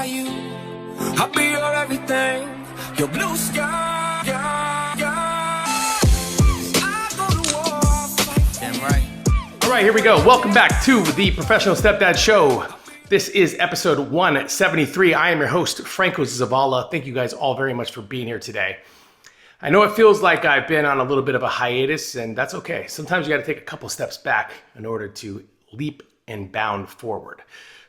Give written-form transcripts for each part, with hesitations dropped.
by you. I'll be your everything, your blue sky. I go to war, fight. Damn right. All right, here we go. Welcome back to the Professional Stepdad Show. This is episode 173. I am your host, Franco Zavala. Thank you guys all very much for being here today. I know it feels like I've been on a little bit of a hiatus, and that's okay. Sometimes you got to take a couple steps back in order to leap and bound forward.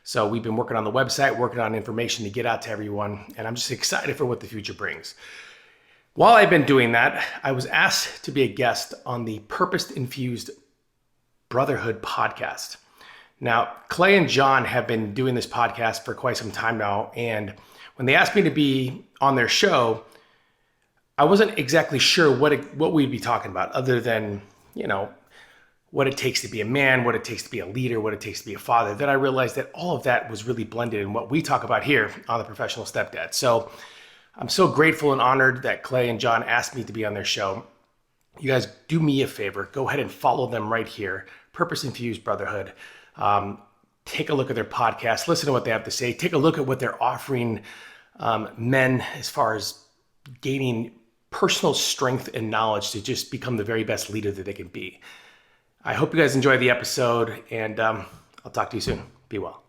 So we've been working on the website, working on information to get out to everyone, and I'm just excited for what the future brings. While I've been doing that, I was asked to be a guest on the Purpose Infused Brotherhood Podcast. Now, Clay and John have been doing this podcast for quite some time now, and when they asked me to be on their show, I wasn't exactly sure what we'd be talking about, other than, what it takes to be a man, what it takes to be a leader, what it takes to be a father. Then I realized that all of that was really blended in what we talk about here on the Professional Stepdad. So I'm so grateful and honored that Clay and John asked me to be on their show. You guys do me a favor, go ahead and follow them right here, Purpose Infused Brotherhood. Take a look at their podcast, listen to what they have to say, take a look at what they're offering men as far as gaining personal strength and knowledge to just become the very best leader that they can be. I hope you guys enjoy the episode, and I'll talk to you soon. Be well.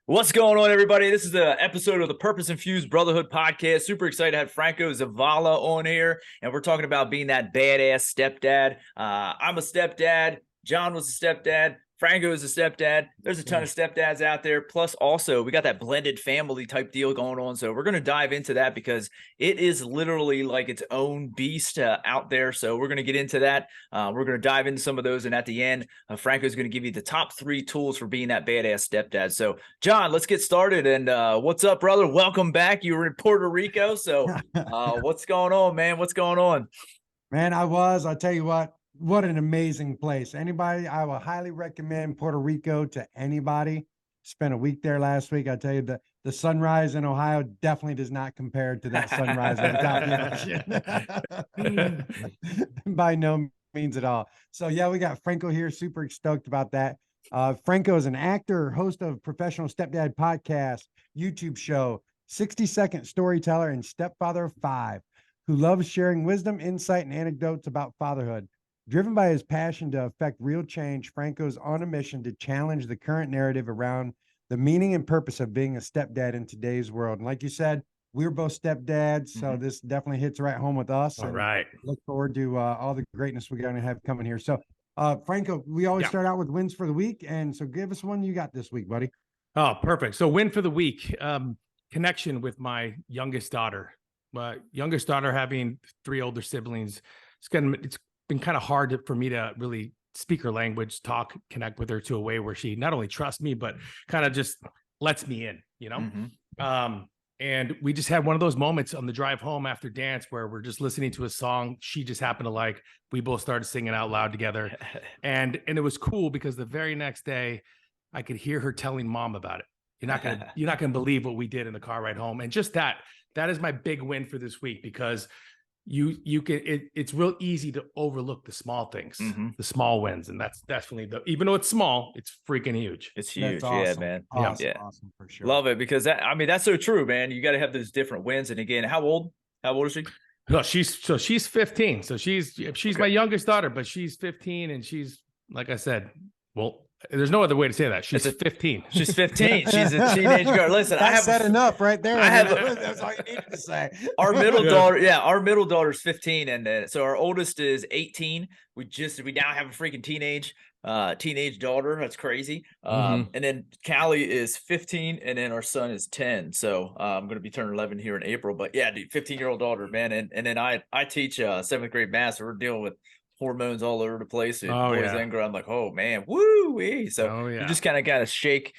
What's going on, everybody? This is the episode of the Purpose Infused Brotherhood Podcast. Super excited to have Franco Zavala on here, and we're talking about being that badass stepdad. I'm a stepdad. John was a stepdad. Franco is a stepdad. There's a ton of stepdads out there. Plus, also, we got that blended family type deal going on. So we're going to dive into that because it is literally like its own beast out there. So we're going to get into that. We're going to dive into some of those. And at the end, Franco is going to give you the top 3 tools for being that badass stepdad. So, John, let's get started. And what's up, brother? Welcome back. You were in Puerto Rico. So what's going on, man? What's going on? Man, I'll tell you what an amazing place. Anybody, I will highly recommend Puerto Rico to anybody. Spent a week there last week. I tell you, the sunrise in Ohio definitely does not compare to that sunrise on top of the ocean. By no means at all. So yeah, we got Franco here. Super stoked about that. Franco is an actor, host of Professional Stepdad Podcast, YouTube show, 60-second storyteller, and stepfather of 5, who loves sharing wisdom, insight, and anecdotes about fatherhood. Driven by his passion to affect real change, Franco's on a mission to challenge the current narrative around the meaning and purpose of being a stepdad in today's world. And like you said, we're both stepdads, so this definitely hits right home with us. All right. Look forward to all the greatness we're going to have coming here. So, Franco, we always start out with wins for the week. And so give us one you got this week, buddy. Oh, perfect. So win for the week, connection with my youngest daughter. My youngest daughter having 3 older siblings. It's been kind of hard for me to really speak her language, talk, connect with her to a way where she not only trusts me, but kind of just lets me in, and we just had one of those moments on the drive home after dance where we're just listening to a song she just happened to like. We both started singing out loud together. And it was cool because the very next day I could hear her telling mom about it. You're not going to believe what we did in the car ride home. And just that is my big win for this week, because it's real easy to overlook the small things, the small wins. And that's definitely even though it's small, it's freaking huge. It's huge. Awesome. Yeah, man. Awesome for sure. Love it, because that's so true, man. You got to have those different wins. And again, how old is she? Well, she's 15. So she's okay. My youngest daughter, but she's 15, and she's, like I said, well, there's no other way to say that. She's 15. She's 15. She's a teenage girl. Listen, That's said enough right there. That's all you needed to say. Our middle daughter's 15, and so our oldest is 18. We now have a freaking teenage daughter. That's crazy. And then Callie is 15, and then our son is 10. So I'm going to be turning 11 here in April. But yeah, dude, 15-year-old daughter, man. And then I teach 7th grade math, so we're dealing with hormones all over the place. And boys and girls, I'm like, oh man, woo-wee. So you just kind of shake,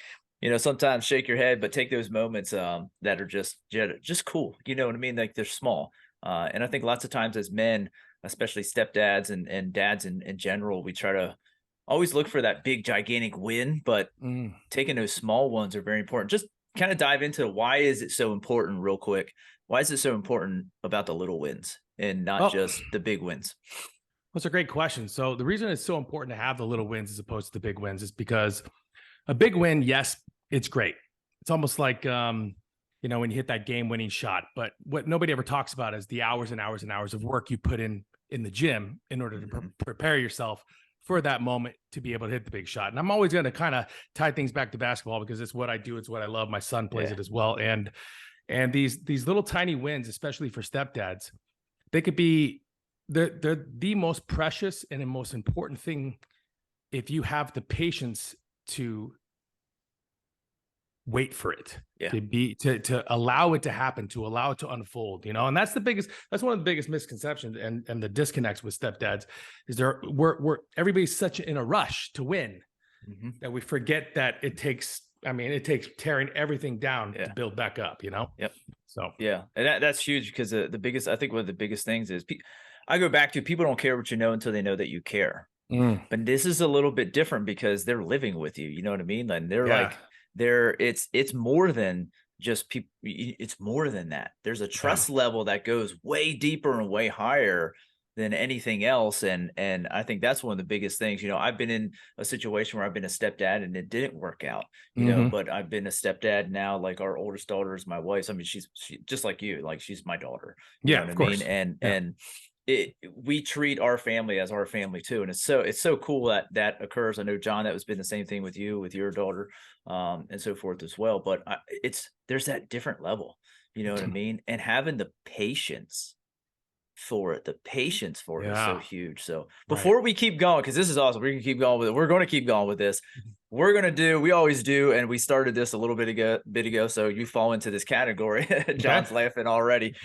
sometimes shake your head, but take those moments that are just cool. You know what I mean? Like, they're small. And I think lots of times as men, especially stepdads and dads in general, we try to always look for that big, gigantic win, but taking those small ones are very important. Just kind of dive into why is it so important real quick. Why is it so important about the little wins and not just the big wins? That's a great question. So the reason it's so important to have the little wins as opposed to the big wins is because a big win, yes, it's great. it's almost like, you know, when you hit that game-winning shot. But what nobody ever talks about is the hours and hours and hours of work you put in the gym in order to prepare yourself for that moment to be able to hit the big shot. And I'm always going to kind of tie things back to basketball because it's what I do. It's what I love. My son plays it as well. And these little tiny wins, especially for stepdads, they could be they're the most precious and the most important thing if you have the patience to wait for it, to allow it to happen, to allow it to unfold, you know. And that's one of the biggest misconceptions and the disconnects with stepdads is we're everybody's such in a rush to win that we forget that it takes tearing everything down to build back up, you know? Yep. So, and that's huge because I think one of the biggest things is I go back to people don't care what you know until they know that you care. But this is a little bit different because they're living with you. You know what I mean? And they're it's more than just people. It's more than that. There's a trust level that goes way deeper and way higher than anything else. And I think that's one of the biggest things. You know, I've been in a situation where I've been a stepdad and it didn't work out, you know, but I've been a stepdad now. Like our oldest daughter is my wife. I mean, she just like you, like she's my daughter. You know what I mean? And we treat our family as our family too. And it's so cool that occurs. I know, John, that has been the same thing with you, with your daughter, and so forth as well. But there's that different level, you know what I mean? And having the patience for it is so huge. So before we keep going, because this is awesome, we're going to keep going with it. We're going to keep going with this. We always do. And we started this a little bit ago. So you fall into this category. John's laughing already.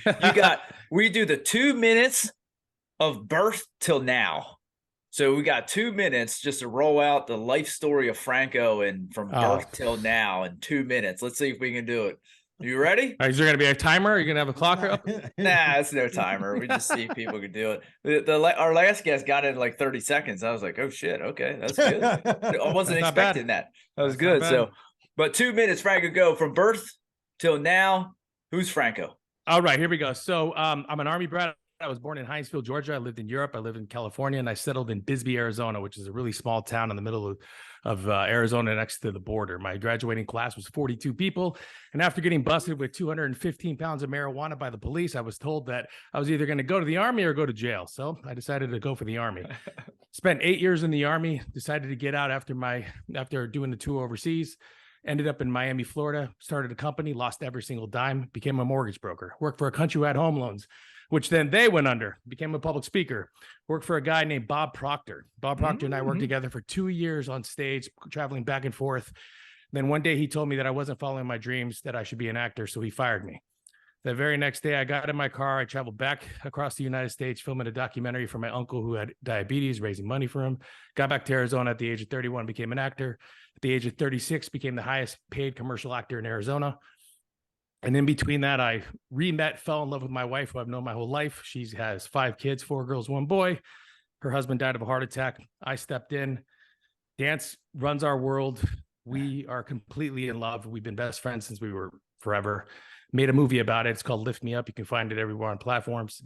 We do the 2 minutes of birth till now. So we got 2 minutes just to roll out the life story of Franco and from birth till now in 2 minutes. Let's see if we can do it. You ready? Is there going to be a timer? Are you going to have a clock up? Nah, it's no timer. We just see if people can do it. Our last guest got it in like 30 seconds. I was like, oh shit. Okay. That's good. I wasn't expecting that. That was good. So, but 2 minutes, Franco, go from birth till now. Who's Franco? All right, here we go. So I'm an Army brat. I was born in Hinesville, Georgia. I lived in Europe. I lived in California, and I settled in Bisbee, Arizona, which is a really small town in the middle of Arizona next to the border. My graduating class was 42 people. And after getting busted with 215 pounds of marijuana by the police, I was told that I was either going to go to the Army or go to jail. So I decided to go for the Army. Spent 8 years in the Army, decided to get out after doing the tour overseas. Ended up in Miami, Florida, started a company, lost every single dime, became a mortgage broker, worked for a country who had home loans, which then they went under, became a public speaker, worked for a guy named Bob Proctor. Bob Proctor and I worked together for 2 years on stage, traveling back and forth. Then one day he told me that I wasn't following my dreams, that I should be an actor, so he fired me. The very next day I got in my car, I traveled back across the United States, filming a documentary for my uncle who had diabetes, raising money for him. Got back to Arizona at the age of 31, became an actor. At the age of 36, became the highest paid commercial actor in Arizona. And in between that, I fell in love with my wife, who I've known my whole life. She has 5 kids, 4 girls, 1 boy. Her husband died of a heart attack. I stepped in. Dance runs our world. We are completely in love. We've been best friends since we were forever. Made a movie about it. It's called Lift Me Up. You can find it everywhere on platforms.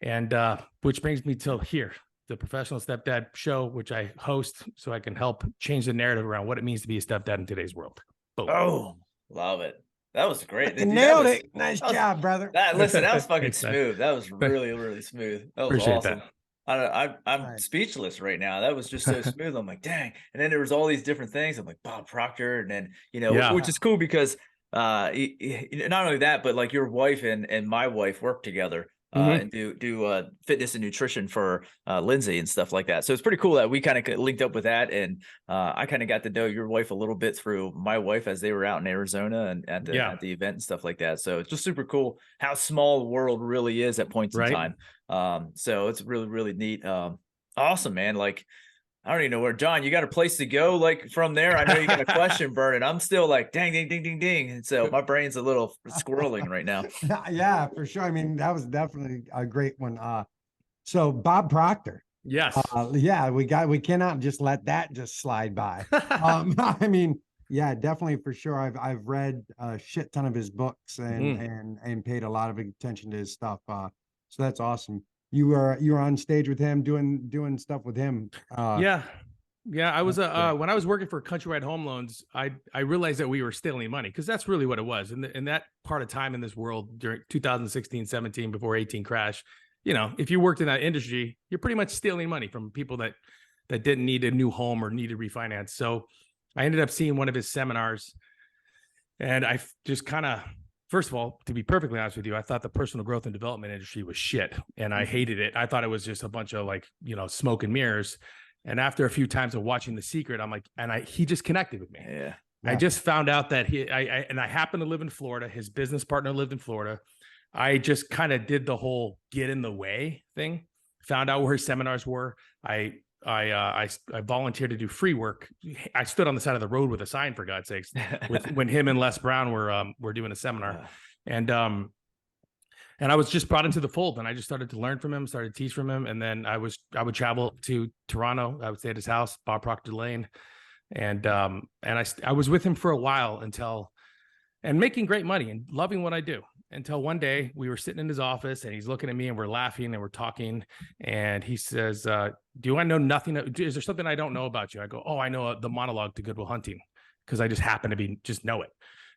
And which brings me till here, the Professional Stepdad Show, which I host so I can help change the narrative around what it means to be a stepdad in today's world. Boom. Oh, love it. That was great. You nailed it. Nice job, brother. Listen, that was fucking smooth. That was really, really smooth. That was Appreciate awesome. I'm speechless right now. That was just so smooth. I'm like, dang. And then there was all these different things. I'm like, Bob Proctor. And then, which is cool because not only that, but like your wife and my wife work together and do fitness and nutrition for Lindsay and stuff like that. So it's pretty cool that we kind of linked up with that. And I kind of got to know your wife a little bit through my wife as they were out in Arizona and at the event and stuff like that. So it's just super cool how small the world really is at points in time. So it's really, really neat. Awesome, man. Like, I don't even know where, John, you got a place to go like from there? I know you got a question burning. I'm still like, dang, ding, ding, ding, ding. And so my brain's a little squirreling right now. Yeah, for sure. I mean, that was definitely a great one. So Bob Proctor. Yes. We cannot just let that just slide by. I mean, yeah, definitely for sure. I've read a shit ton of his books and paid a lot of attention to his stuff. So that's awesome. You were on stage with him doing stuff with him. Yeah. Yeah, I was when I was working for Countrywide Home Loans, I realized that we were stealing money, because that's really what it was. In that part of time in this world during 2016, 17, before 18 crash, if you worked in that industry, you're pretty much stealing money from people that didn't need a new home or needed refinance. So I ended up seeing one of his seminars, and I just kind of, first of all, to be perfectly honest with you, I thought the personal growth and development industry was shit, and I hated it. I thought it was just a bunch of smoke and mirrors. And after a few times of watching The Secret, I'm like, he just connected with me. Yeah. I just found out that I happened to live in Florida. His business partner lived in Florida. I just kind of did the whole get in the way thing, found out where his seminars were. I volunteered to do free work. I stood on the side of the road with a sign, for God's sakes, when him and Les Brown were doing a seminar. And I was just brought into the fold, and I just started to learn from him, started to teach from him. And then I would travel to Toronto. I would stay at his house, Bob Proctor Lane. And I was with him for a while and making great money and loving what I do, until one day we were sitting in his office, and he's looking at me, and we're laughing and we're talking. And he says, do I know nothing? Is there something I don't know about you? I go, oh, I know the monologue to Good Will Hunting, because I just happen to just know it.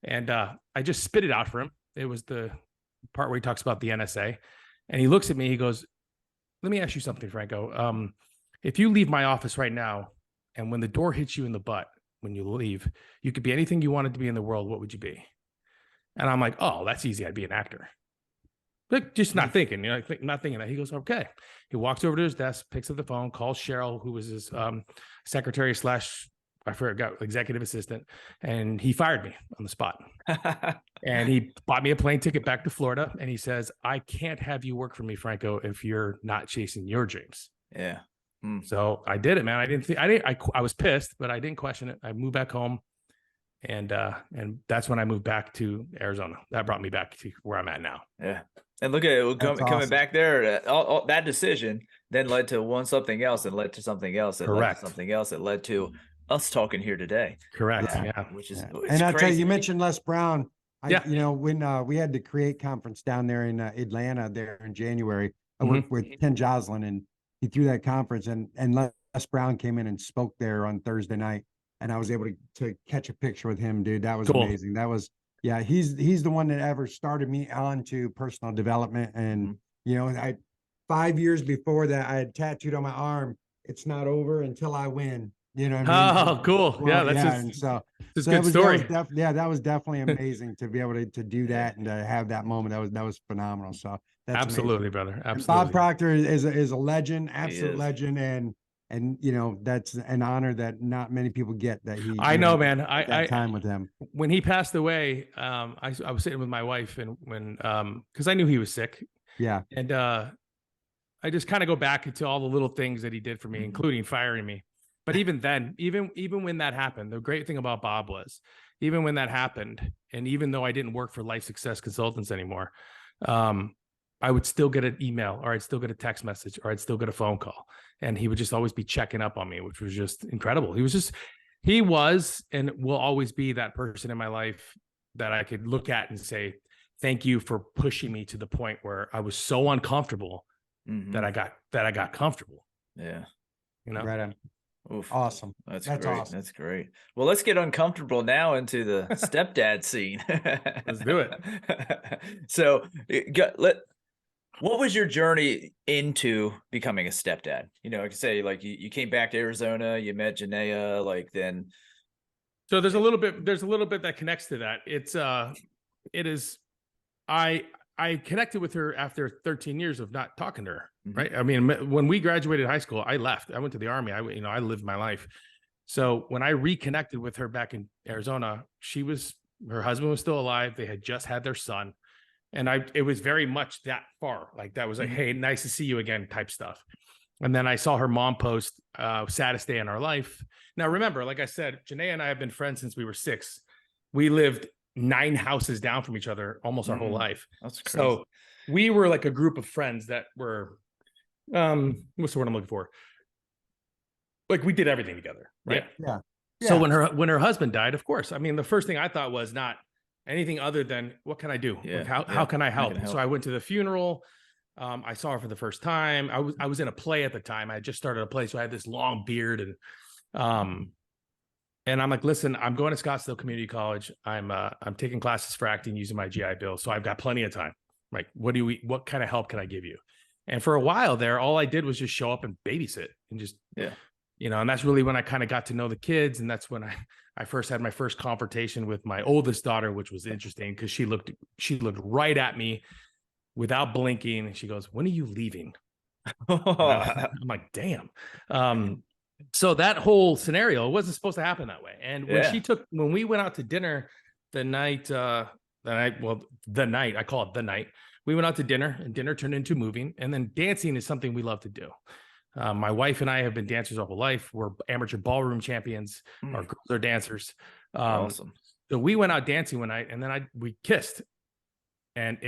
And I just spit it out for him. It was the part where he talks about the NSA, and he looks at me, he goes, let me ask you something, Franco. If you leave my office right now, and when the door hits you in the butt, when you leave, you could be anything you wanted to be in the world, what would you be? And I'm like, oh, that's easy. I'd be an actor. Like, just not thinking, not thinking that. He goes, okay. He walks over to his desk, picks up the phone, calls Cheryl, who was his secretary / I forgot, executive assistant, and he fired me on the spot. And he bought me a plane ticket back to Florida, and he says, I can't have you work for me, Franco, if you're not chasing your dreams. Yeah. So I did it, man. I was pissed, but I didn't question it. I moved back home, and that's when I moved back to Arizona. That brought me back to where I'm at now. Yeah. And look at it coming back there. All that decision then led to something else, and led to something else, and led to something else. It led to us talking here today. Correct. Yeah. Which is, and I'll tell you mentioned Les Brown. When we had the Create conference down there in Atlanta there in January, I worked with Ken Joslin, and he threw that conference, and Les Brown came in and spoke there on Thursday night, and I was able to catch a picture with him, dude. That was amazing. That was, he's the one that ever started me onto personal development. And, 5 years before that, I had tattooed on my arm, "It's not over until I win." You know what I mean? Oh, cool. Well, That's a good story. That was definitely amazing to be able to do that and to have that moment. That was phenomenal. So that's absolutely, amazing. brother. Absolutely. And Bob Proctor is a legend, absolute legend, and that's an honor that not many people get. That he, I know, man. I time with him when he passed away. I was sitting with my wife, and when because I knew he was sick. Yeah, and I just kind of go back into all the little things that he did for me, including firing me. But even then, even when that happened, the great thing about Bob was, even when that happened, and even though I didn't work for Life Success Consultants anymore, I would still get an email, or I'd still get a text message, or I'd still get a phone call. And he would just always be checking up on me, which was just incredible. He was and will always be that person in my life that I could look at and say, thank you for pushing me to the point where I was so uncomfortable that I got comfortable. Yeah. Right on. Oof. Awesome. That's great. Awesome. That's great. Well, let's get uncomfortable now into the stepdad scene. Let's do it. So what was your journey into becoming a stepdad? Like I say, like you came back to Arizona, you met Janaea, then. So there's a little bit that connects to that. I connected with her after 13 years of not talking to her. Right. I mean, when we graduated high school, I left. I went to the Army. I lived my life. So when I reconnected with her back in Arizona, her husband was still alive. They had just had their son. And it was very much that far. Like that was like, hey, nice to see you again type stuff. And then I saw her mom post, saddest day in our life. Now, remember, like I said, Janaea and I have been friends since we were 6. We lived 9 houses down from each other almost our whole life. That's crazy. So we were like a group of friends that were, what's the word I'm looking for? Like we did everything together, right? Yeah. So when her husband died, of course, I mean, the first thing I thought was not anything other than what can I do? Yeah. Like how can I help? So I went to the funeral. I saw her for the first time. I was in a play at the time. I had just started a play, so I had this long beard, and And I'm like, listen, I'm going to Scottsdale Community College. I'm taking classes for acting using my GI Bill. So I've got plenty of time. Like, what kind of help can I give you? And for a while there, all I did was just show up and babysit and just, and that's really when I kind of got to know the kids. And that's when I first had my first confrontation with my oldest daughter, which was interesting because she looked right at me without blinking. And she goes, "When are you leaving?" I'm like, damn. So that whole scenario wasn't supposed to happen that way. And when we went out to dinner I call it the night, we went out to dinner, and dinner turned into moving. And then dancing is something we love to do. My wife and I have been dancers our whole life. We're amateur ballroom champions. Our girls are dancers. Awesome. So we went out dancing one night, and then we kissed, and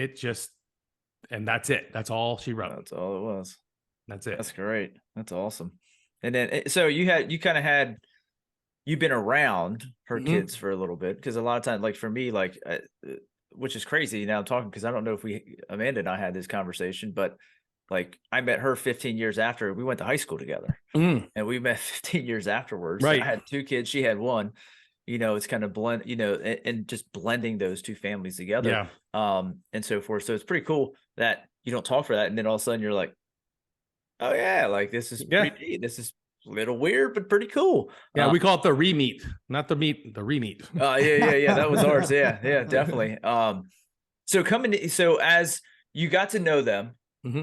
that's it. That's all she wrote. That's all it was. That's it. That's great. That's awesome. And then, so you've been around her kids for a little bit, because a lot of times, like for me, like, which is crazy now I'm talking, because I don't know if Amanda and I had this conversation, but like I met her 15 years after we went to high school together, and we met 15 years afterwards. Right. I had 2 kids. She had 1, it's kind of blend, and just blending those 2 families together. And so forth. So it's pretty cool that you don't talk for that. And then all of a sudden you're like, oh yeah, like this is pretty neat. This is a little weird, but pretty cool. Yeah, we call it the re-meet, not the meet, the re-meet. Yeah. That was ours. Yeah, definitely. So as you got to know them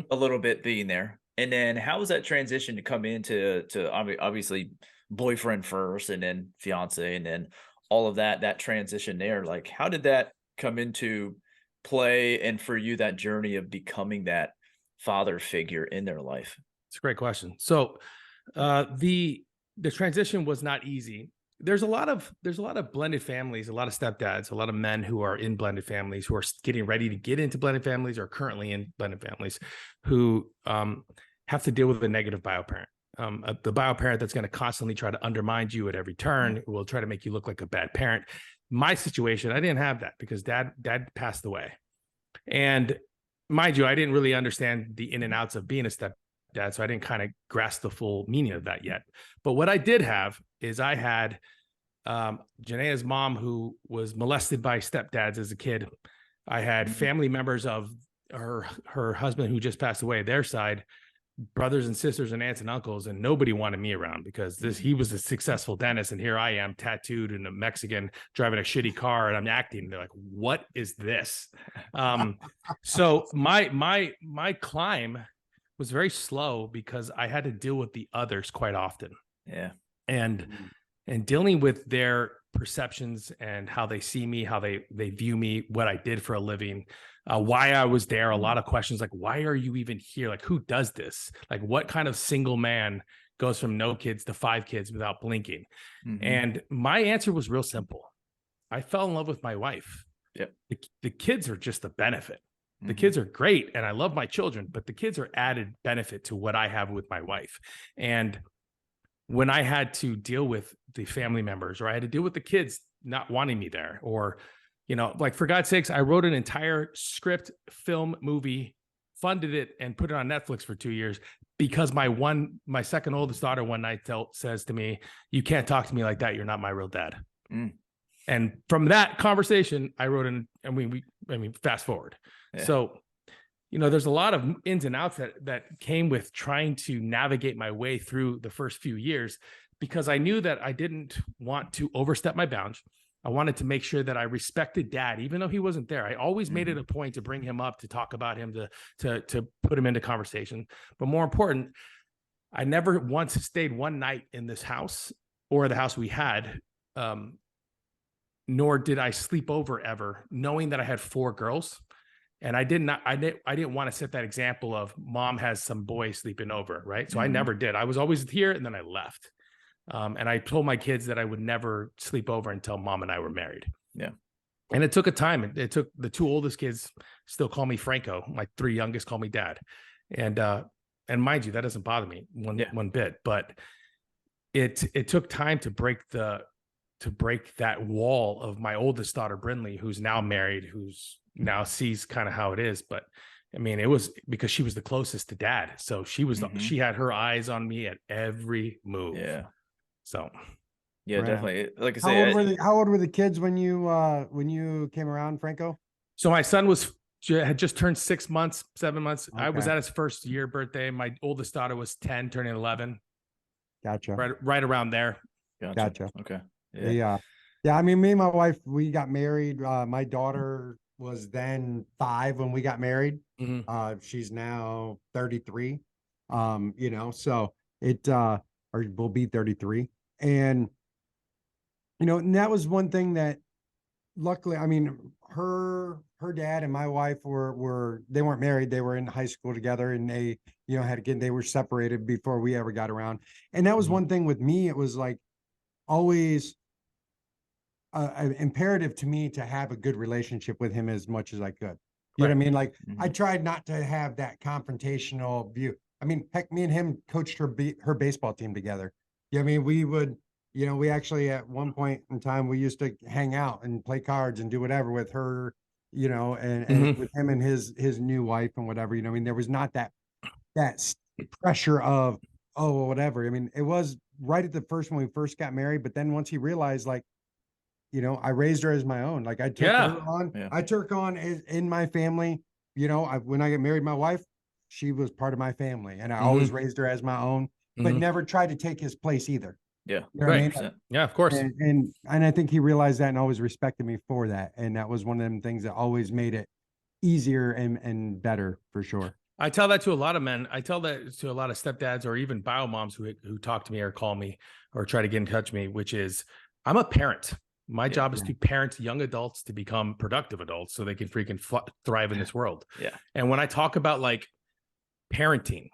a little bit being there, and then how was that transition to come into obviously boyfriend first, and then fiance, and then all of that transition there? Like, how did that come into play, and for you, that journey of becoming that father figure in their life? It's a great question. So the transition was not easy. There's a lot of blended families, a lot of stepdads, a lot of men who are in blended families, who are getting ready to get into blended families, or currently in blended families, who have to deal with a negative bioparent. The bioparent that's going to constantly try to undermine you at every turn, will try to make you look like a bad parent. My situation, I didn't have that, because dad passed away. And mind you, I didn't really understand the in and outs of being a stepdad, so I didn't kind of grasp the full meaning of that yet. But what I did have is I had Janae's mom, who was molested by stepdads as a kid. I had family members of her husband, who just passed away, their side, brothers and sisters and aunts and uncles, and nobody wanted me around, because he was a successful dentist, and here I am, tattooed and a Mexican, driving a shitty car, and I'm acting. They're like, what is this? So my climb was very slow, because I had to deal with the others quite often. And dealing with their perceptions and how they see me, how they view me, what I did for a living, why I was there. A lot of questions like, why are you even here? Like, who does this? Like, what kind of single man goes from no kids to 5 kids without blinking? And my answer was real simple. I fell in love with my wife. The kids are just a benefit. The kids are great, and I love my children, but the kids are added benefit to what I have with my wife. And when I had to deal with the family members, or I had to deal with the kids not wanting me there, or, like, for God's sakes, I wrote an entire script, film, movie, funded it, and put it on Netflix for 2 years, because my second oldest daughter one night says to me, "You can't talk to me like that. You're not my real dad." And from that conversation, I wrote fast forward. So, there's a lot of ins and outs that came with trying to navigate my way through the first few years, because I knew that I didn't want to overstep my bounds. I wanted to make sure that I respected dad, even though he wasn't there. I always made it a point to bring him up, to talk about him, to put him into conversation. But more important, I never once stayed one night in this house, or the house we had, nor did I sleep over ever, knowing that I had 4 girls. And I didn't want to set that example of mom has some boy sleeping over, right? So I never did. I was always here, and then I left. And I told my kids that I would never sleep over until mom and I were married. And it took a time. It took the 2 oldest kids still call me Franco. My 3 youngest call me dad. And mind you, that doesn't bother me one bit. But it took time to break that wall of my oldest daughter, Brindley, who's now married, who's now sees kind of how it is. But I mean, it was because she was the closest to dad. So she had her eyes on me at every move. So Yeah, Right on. definitely. Like I How old were the kids when you came around, Franco? so my son had just turned 6 months, 7 months. I was Okay. at his first year birthday. My oldest daughter was 10, turning 11, Gotcha. right around there. Gotcha. Okay. Yeah. Yeah. I mean, me and my wife, we got married. My daughter was then 5 when we got married. She's now 33. So or will be 33. And, and that was one thing that luckily, I mean, her dad and my wife they weren't married. They were in high school together, and they, they were separated before we ever got around. And that was one thing with me. It was like always imperative to me to have a good relationship with him as much as I could. You know what I mean? Like I tried not to have that confrontational view. I mean, heck, me and him coached her baseball team together. Yeah, I mean, we would, we actually at one point in time we used to hang out and play cards and do whatever with her, and with him and his new wife and whatever. I mean, there was not that pressure of whatever. I mean, it was right at the first when we first got married, but then once he realized, like, I raised her as my own. Like I took her on. Yeah. I took her on in my family. When I got married, my wife, she was part of my family, and I always raised her as my own, but never tried to take his place either. Yeah. You know what I mean? Yeah, of course. And I think he realized that and always respected me for that. And that was one of them things that always made it easier and better for sure. I tell that to a lot of men. I tell that to a lot of stepdads or even bio moms who talk to me or call me or try to get in touch with me, which is I'm a parent. My job is to parent young adults to become productive adults so they can freaking thrive in this world. Yeah. And when I talk about like parenting,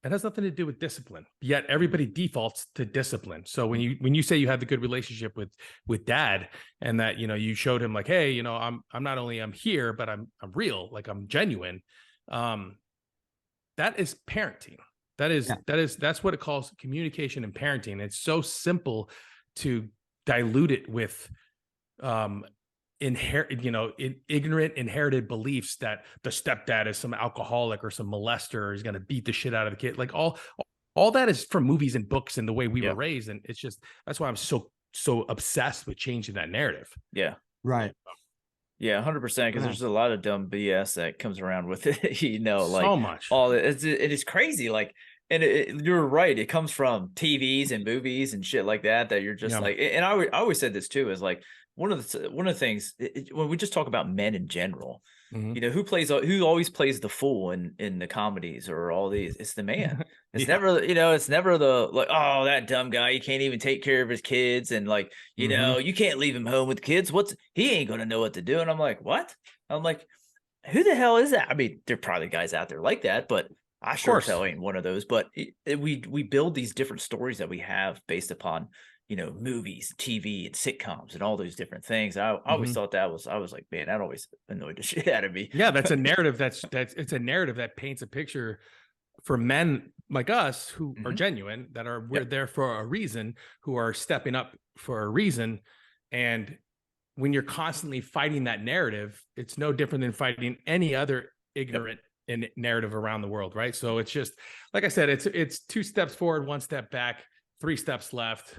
it has nothing to do with discipline, yet everybody defaults to discipline. So when you say you have the good relationship with dad and that, you showed him like, hey, I'm not only I'm here, but I'm real, like I'm genuine. That is parenting. That's what it calls communication and parenting. It's so simple to dilute it with ignorant inherited beliefs that the stepdad is some alcoholic or some molester or is going to beat the shit out of the kid. Like all that is from movies and books and the way we were raised. And it's just, that's why I'm so obsessed with changing that narrative. Yeah. Right. Yeah, 100%. Because there's a lot of dumb BS that comes around with it. Like so much. It is crazy. Like, and you're right. It comes from TVs and movies and shit like that. That you're just like, and I always said this too. Is like one of the things when we just talk about men in general. Who always plays the fool in the comedies or all these? It's the man. It's never, it's never the like, oh, that dumb guy, he can't even take care of his kids, and like, you can't leave him home with kids. He ain't gonna know what to do. And I'm like, what? I'm like, who the hell is that? I mean, there are probably guys out there like that, but I sure as hell ain't one of those. But we build these different stories that we have based upon movies, TV, and sitcoms, and all those different things. I always thought I was like, man, that always annoyed the shit out of me. Yeah, that's a narrative. It's a narrative that paints a picture for men like us who are genuine, that we're there for a reason, who are stepping up for a reason. And when you're constantly fighting that narrative, it's no different than fighting any other ignorant narrative around the world, right? So it's just like I said, it's 2 steps forward, 1 step back, 3 steps left,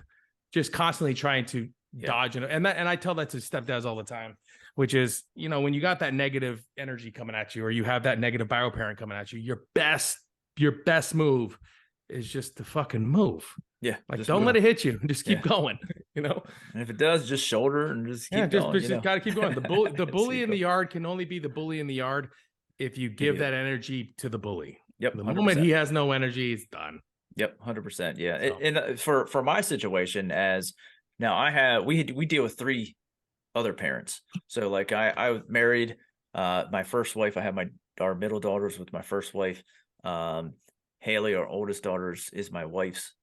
just constantly trying to dodge. And I tell that to stepdads all the time, which is, when you got that negative energy coming at you, or you have that negative bio parent coming at you, your best move is just to fucking move. Yeah. Like, don't let it hit you. Just keep going, And if it does, just shoulder and just keep going. Just got to keep going. The bully in the yard can only be the bully in the yard if you give that energy to the bully. Yep. The 100%. moment he has no energy, he's done. Yep. 100%. Yeah. So. And for my situation, as now we deal with 3 other parents. So like I married my first wife. I have our middle daughters with my first wife. Haley, our oldest daughter, is my wife's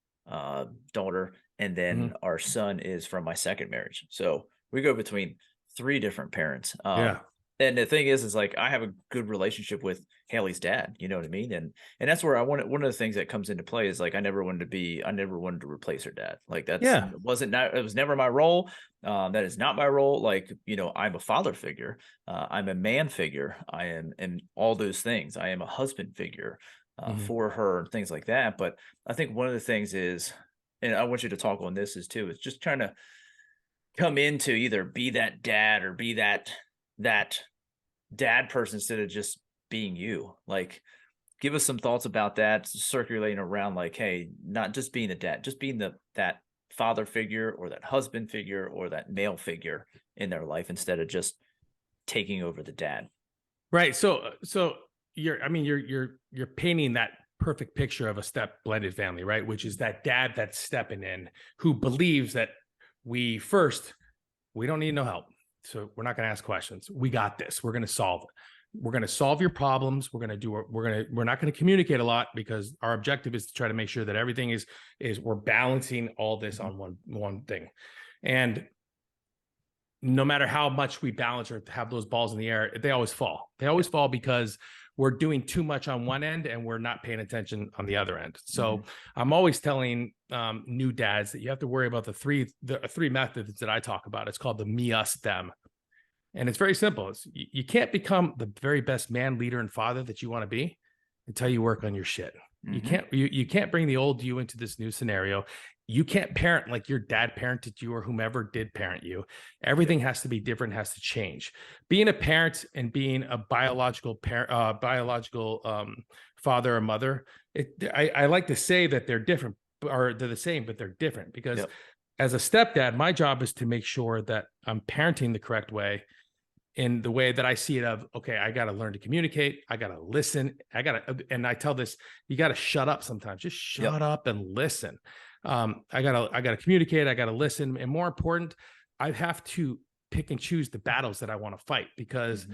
daughter. And then our son is from my second marriage. So we go between 3 different parents. And the thing is like, I have a good relationship with Haley's dad, you know what I mean? And that's where one of the things that comes into play is like, I never wanted to replace her dad. Like it was never my role. That is not my role. Like, I'm a father figure. I'm a man figure. I am, and all those things. I am a husband figure for her and things like that. But I think one of the things is and I want you to talk on this is too, it's just trying to come into either be that dad or be that dad person instead of just being you. Like, give us some thoughts about that, circulating around like, hey, not just being the dad, just being that father figure or that husband figure or that male figure in their life instead of just taking over the dad. Right. So you're painting that perfect picture of a step blended family, right? Which is that dad that's stepping in who believes that we don't need no help. So we're not going to ask questions. We got this. We're going to solve it. We're going to solve your problems. We're not going to communicate a lot because our objective is to try to make sure that everything is we're balancing all this on one thing. And no matter how much we balance or have those balls in the air, they always fall. They always fall because we're doing too much on one end and we're not paying attention on the other end. So I'm always telling new dads that you have to worry about the three methods that I talk about. It's called the me, us, them. And it's very simple. You can't become the very best man, leader, and father that you want to be until you work on your shit. You can't bring the old you into this new scenario. You can't parent like your dad parented you or whomever did parent you. Everything has to be different, has to change. Being a parent and being a biological father or mother, I like to say that they're different, or they're the same, but they're different because as a stepdad, my job is to make sure that I'm parenting the correct way, in the way that I see it of, okay, I got to learn to communicate. I got to listen. And I tell this, you got to shut up sometimes. Just shut up and listen. I gotta communicate. I gotta listen. And more important, I have to pick and choose the battles that I want to fight, because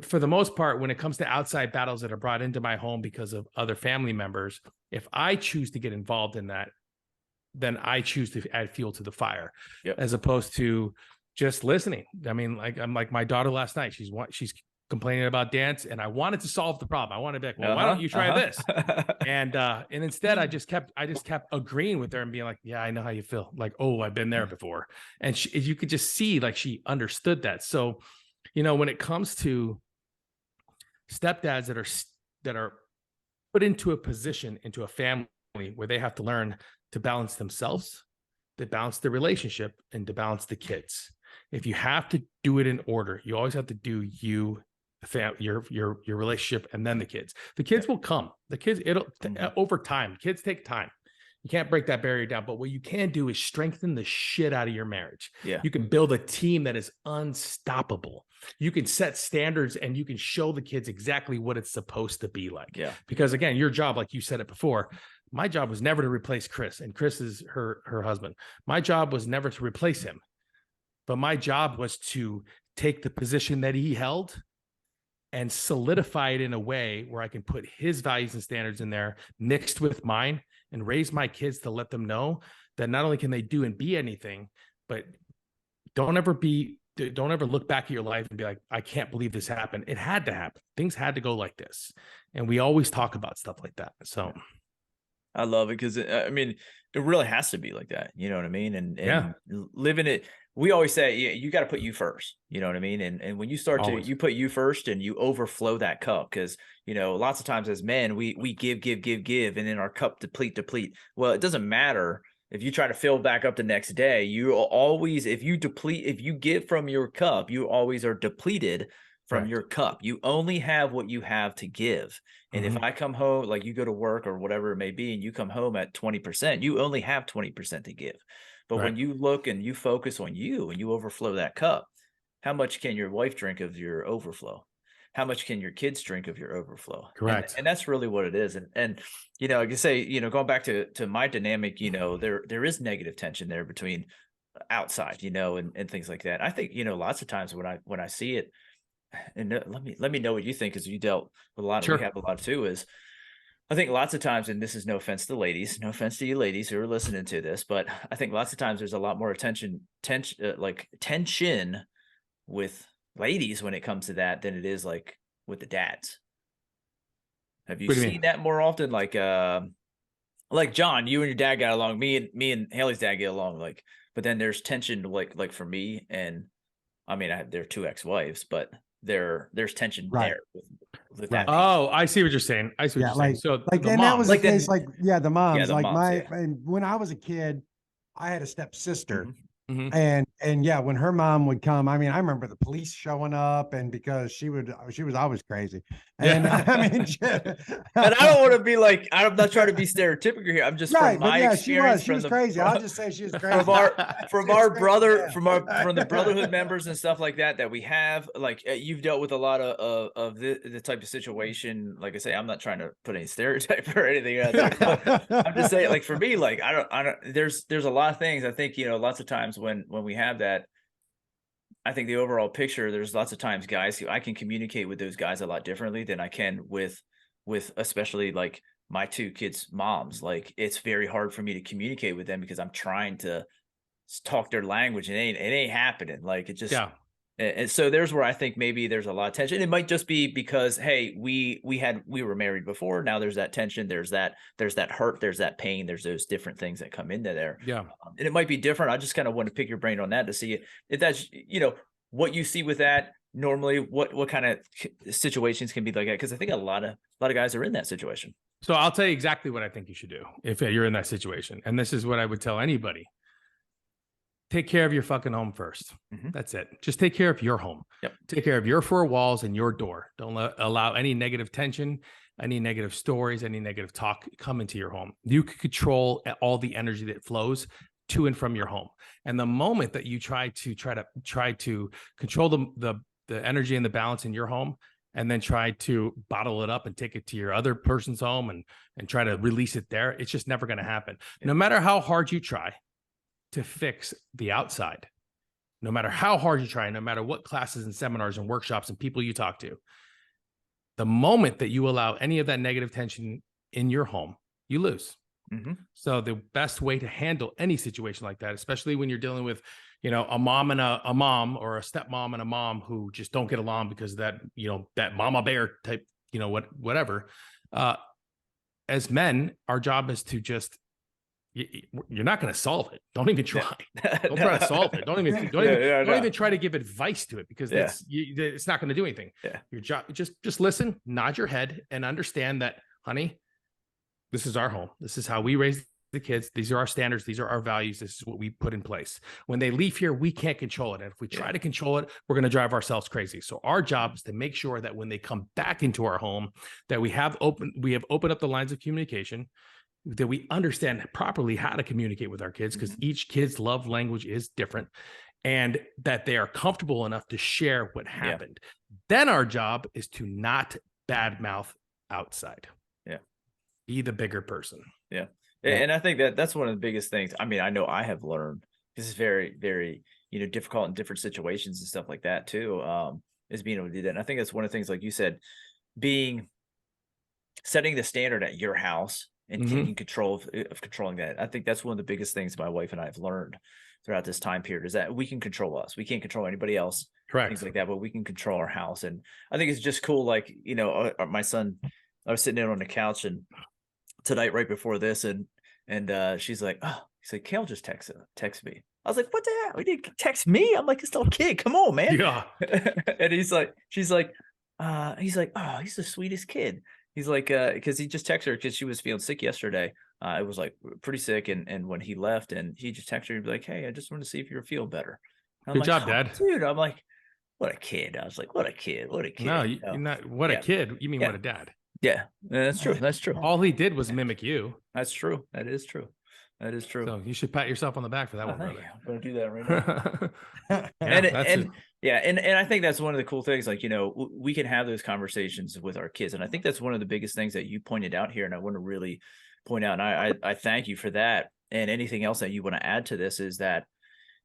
for the most part, when it comes to outside battles that are brought into my home because of other family members, if I choose to get involved in that, then I choose to add fuel to the fire, as opposed to just listening. I mean, I'm like my daughter last night, she's complaining about dance, and I wanted to solve the problem. I wanted to be like, well, why don't you try this? And instead I just kept agreeing with her and being like, yeah, I know how you feel. Like, oh, I've been there before. And you could just see like she understood that. So, when it comes to stepdads that are put into a position, into a family where they have to learn to balance themselves, to balance the relationship, and to balance the kids. If you have to do it in order, you always have to do your relationship and then the kids. The kids will come. The kids, over time, kids take time. You can't break that barrier down, but what you can do is strengthen the shit out of your marriage. Yeah. You can build a team that is unstoppable. You can set standards and you can show the kids exactly what it's supposed to be like. Yeah. Because again, your job, like you said it before, my job was never to replace Chris, and Chris is her husband. My job was never to replace him, but my job was to take the position that he held and solidify it in a way where I can put his values and standards in there mixed with mine, and raise my kids to let them know that not only can they do and be anything, but don't ever look back at your life and be like, I can't believe this happened. It had to happen. Things had to go like this. And we always talk about stuff like that. So I love it because I mean, it really has to be like that. You know what I mean? And living it. We always say, you got to put you first. You know what I mean? And when you start you put you first and you overflow that cup, because, lots of times as men, we give, and then our cup deplete. Well, it doesn't matter if you try to fill back up the next day. You always, if you give from your cup, you always are depleted from your cup. You only have what you have to give. And if I come home, like you go to work or whatever it may be, and you come home at 20%, you only have 20% to give. But when you look and you focus on you and you overflow that cup, how much can your wife drink of your overflow? How much can your kids drink of your overflow? Correct. And that's really what it is. And I can say, going back to my dynamic, there is negative tension there between outside, and things like that. I think, lots of times when I see it, and let me know what you think, because you dealt with a lot of, we have a lot too, is I think lots of times, and this is no offense to ladies, no offense to you ladies who are listening to this, but I think lots of times there's a lot more tension with ladies when it comes to that than it is like with the dads. Have you seen that more often? Like John, you and your dad got along. Me and Haley's dad get along. Like, but then there's tension. Like for me, and I mean, they're two ex-wives, but there's tension there with that. Oh, I see what you're saying. I see what you're saying. So like, the and mom, that was like the case. the- Like, the moms. the Like moms, and when I was a kid, I had a stepsister. Mhm. And yeah, when her mom would come, I mean, I remember the police showing up, and because she was always crazy. And I mean, and I don't want to be like, I'm not trying to be stereotypical here. I'm just right, from but my yeah, experience. she was crazy. I'll just say she was crazy. From our Yeah. from the brotherhood members and stuff like that we have, like you've dealt with a lot of the type of situation. Like I say, I'm not trying to put any stereotype or anything out there, but I'm just saying, like for me, like I don't there's a lot of things. I think, lots of times when we have that, I think the overall picture, there's lots of times guys who I can communicate with those guys a lot differently than I can with especially like my two kids' moms. Like it's very hard for me to communicate with them because I'm trying to talk their language and it ain't happening. Like it just, and so there's where I think maybe there's a lot of tension. It might just be because, hey, we were married before. Now there's that tension. There's that hurt. There's that pain. There's those different things that come into there. Yeah. And it might be different. I just kind of want to pick your brain on that to see if that's, what you see with that normally, what kind of situations can be like that. Because I think a lot of guys are in that situation. So I'll tell you exactly what I think you should do if you're in that situation. And this is what I would tell anybody. Take care of your fucking home first. Mm-hmm. That's it. Just take care of your home. Yep. Take care of your four walls and your door. Don't allow any negative tension, any negative stories, any negative talk come into your home. You can control all the energy that flows to and from your home. And the moment that you try to control the energy and the balance in your home, and then try to bottle it up and take it to your other person's home and try to release it there, it's just never going to happen. No matter how hard you try to fix the outside, no matter how hard you try, no matter what classes and seminars and workshops and people you talk to, the moment that you allow any of that negative tension in your home, you lose. Mm-hmm. So the best way to handle any situation like that, especially when you're dealing with, a mom and a mom, or a stepmom and a mom who just don't get along because of that, that mama bear type, whatever. As men, our job is to just, you're not going to solve it. Don't even try. Don't try to solve it. Don't even try to give advice to it, because it's not going to do anything. Yeah. Your job, just listen, nod your head, and understand that, honey, this is our home. This is how we raise the kids. These are our standards. These are our values. This is what we put in place. When they leave here, we can't control it. And if we try to control it, we're going to drive ourselves crazy. So our job is to make sure that when they come back into our home, that we have opened up the lines of communication, that we understand properly how to communicate with our kids, because each kid's love language is different, and that they are comfortable enough to share what happened. Then our job is to not badmouth outside. Yeah. Be the bigger person. Yeah. And I think that's one of the biggest things. I mean, I know I have learned, this is very, very, difficult in different situations and stuff like that too, is being able to do that. And I think that's one of the things, like you said, setting the standard at your house and taking control of controlling that. I think that's one of the biggest things my wife and I have learned throughout this time period, is that we can control us. We can't control anybody else. Correct. Things like that, but we can control our house. And I think it's just cool. Like, my son, I was sitting there on the couch and tonight, right before this, and she's like, oh, he's like, Kale just text me. I was like, what the hell? He didn't text me. I'm like, this little kid, come on, man. Yeah. And she's like, oh, he's the sweetest kid. He's like, because he just texted her because she was feeling sick yesterday. It was like pretty sick. And when he left, and he just texted her and be like, hey, I just wanted to see if you were feeling better. Good job, Dad. Dude, I'm like, what a kid. I was like, what a kid. No, you're not. What a kid. You mean what a dad. Yeah, that's true. That's true. All he did was mimic you. That's true. That is true. That is true. So you should pat yourself on the back for that one, brother. I'm going to do that right now. And I think that's one of the cool things. Like, we can have those conversations with our kids. And I think that's one of the biggest things that you pointed out here. And I want to really point out, and I thank you for that. And anything else that you want to add to this is that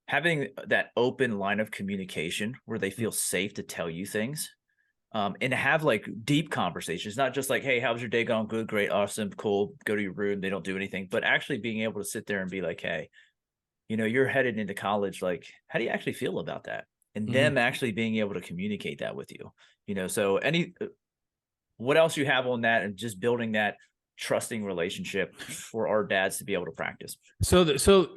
having that open line of communication where they feel safe to tell you things. And to have like deep conversations, not just like, hey, how's your day going? Good, great, awesome, cool. Go to your room. They don't do anything, but actually being able to sit there and be like, hey, you're headed into college. Like, how do you actually feel about that? And them actually being able to communicate that with you, so what else you have on that, and just building that trusting relationship for our dads to be able to practice. So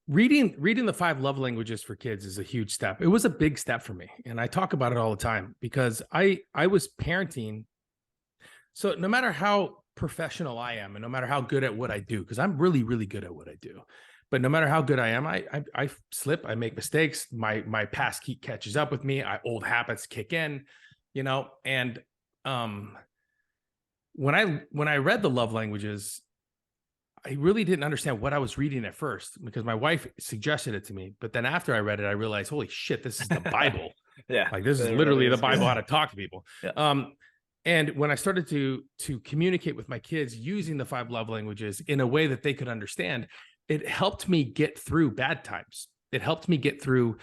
reading the 5 love languages for kids is a huge step. It was a big step for me. And I talk about it all the time because I was parenting. So no matter how professional I am and no matter how good at what I do, because I'm really, really good at what I do, but no matter how good I am, I slip, I make mistakes. My past catches up with me. Old habits kick in, and when I read the love languages, I really didn't understand what I was reading at first because my wife suggested it to me. But then after I read it, I realized, holy shit, this is the Bible. Yeah. Like this is literally the Bible, how to talk to people. Yeah. And when I started to communicate with my kids using the 5 love languages in a way that they could understand, it helped me get through bad times. It helped me get through